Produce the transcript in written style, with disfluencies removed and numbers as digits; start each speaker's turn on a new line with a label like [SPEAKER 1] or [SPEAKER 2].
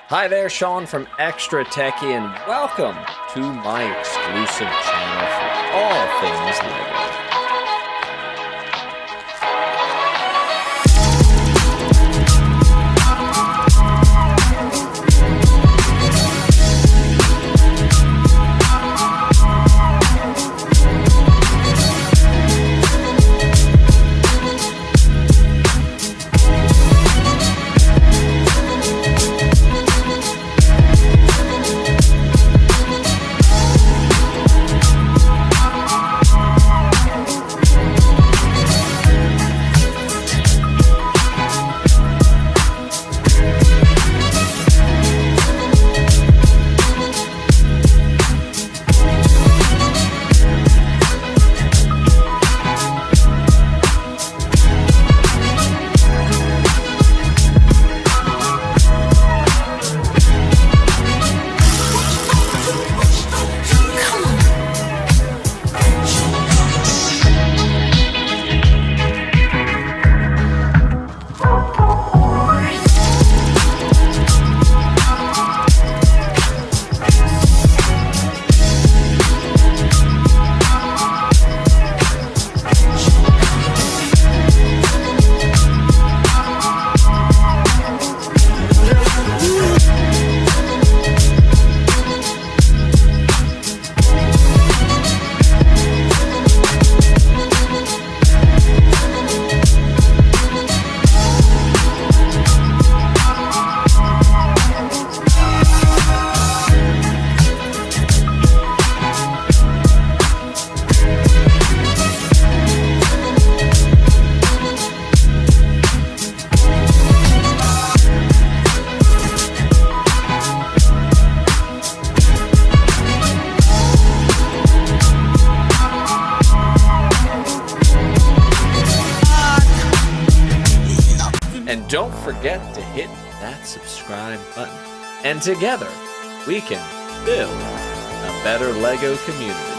[SPEAKER 1] Hi there, Sean from Extra Techie, and welcome to my exclusive channel for all things LEGO. And don't forget to hit that subscribe button. And together, we can build a better LEGO community.